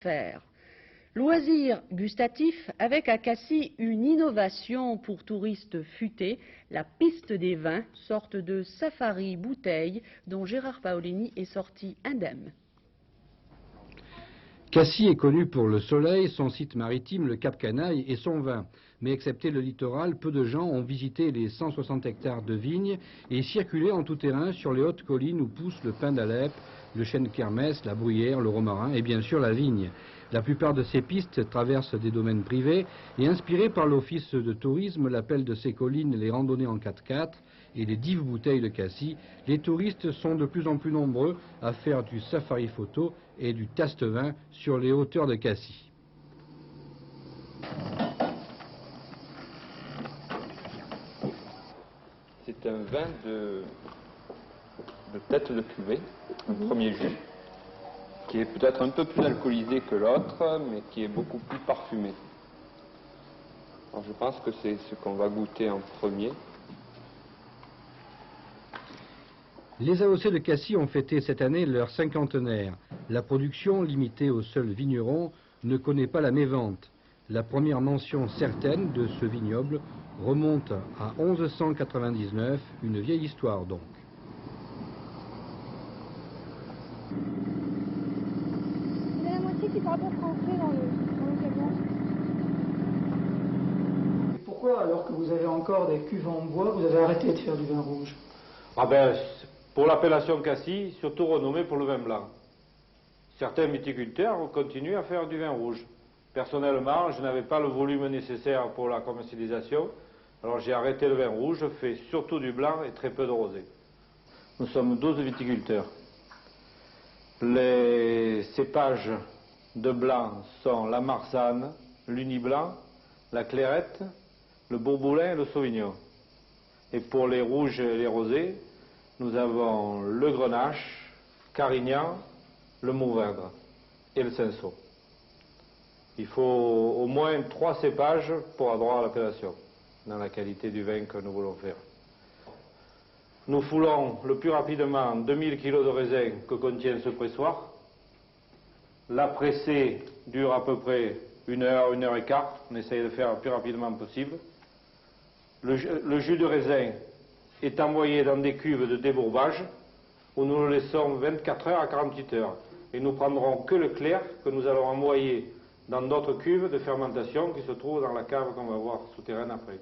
faire. Loisirs gustatifs avec à Cassis une innovation pour touristes futés, la piste des vins, sorte de safari bouteille dont Gérard Paolini est sorti indemne. Cassis est connu pour le soleil, son site maritime, le Cap Canaille et son vin. Mais excepté le littoral, peu de gens ont visité les 160 hectares de vignes et circulé en tout terrain sur les hautes collines où poussent le pin d'Alep, le chêne kermès, la bruyère, le romarin et bien sûr la vigne. La plupart de ces pistes traversent des domaines privés et inspirées par l'office de tourisme, l'appel de ces collines, les randonnées en 4x4 et les dives bouteilles de Cassis, les touristes sont de plus en plus nombreux à faire du safari photo et du taste-vin sur les hauteurs de Cassis. C'est un vin de tête de cuvée, un premier jus, qui est peut-être un peu plus alcoolisé que l'autre, mais qui est beaucoup plus parfumé. Alors je pense que c'est ce qu'on va goûter en premier. Les AOC de Cassis ont fêté cette année leur cinquantenaire. La production, limitée aux seuls vignerons, ne connaît pas la mévente. La première mention certaine de ce vignoble remonte à 1199, une vieille histoire donc. Il y a la moitié qui parle pas français dans le camion. Et pourquoi, alors que vous avez encore des cuves en bois, vous avez arrêté de faire du vin rouge? Ah ben, pour l'appellation Cassis, surtout renommée pour le vin blanc. Certains viticulteurs continuent à faire du vin rouge. Personnellement, je n'avais pas le volume nécessaire pour la commercialisation, alors j'ai arrêté le vin rouge, je fais surtout du blanc et très peu de rosé. Nous sommes 12 viticulteurs. Les cépages de blanc sont la Marsanne, l'Uni-Blanc, la Clairette, le Bourboulin et le Sauvignon. Et pour les rouges et les rosés, nous avons le Grenache, Carignan, le Mourvèdre et le Cinsault. Il faut au moins 3 cépages pour avoir droit à l'appellation, dans la qualité du vin que nous voulons faire. Nous foulons le plus rapidement 2000 kg de raisin que contient ce pressoir. La pressée dure à peu près 1 heure, 1 heure et quart. On essaye de faire le plus rapidement possible. Le jus de raisin est envoyé dans des cuves de débourbage où nous le laissons 24 heures à 48 heures. Et nous prendrons que le clair que nous allons envoyer dans d'autres cuves de fermentation qui se trouvent dans la cave qu'on va voir souterraine après.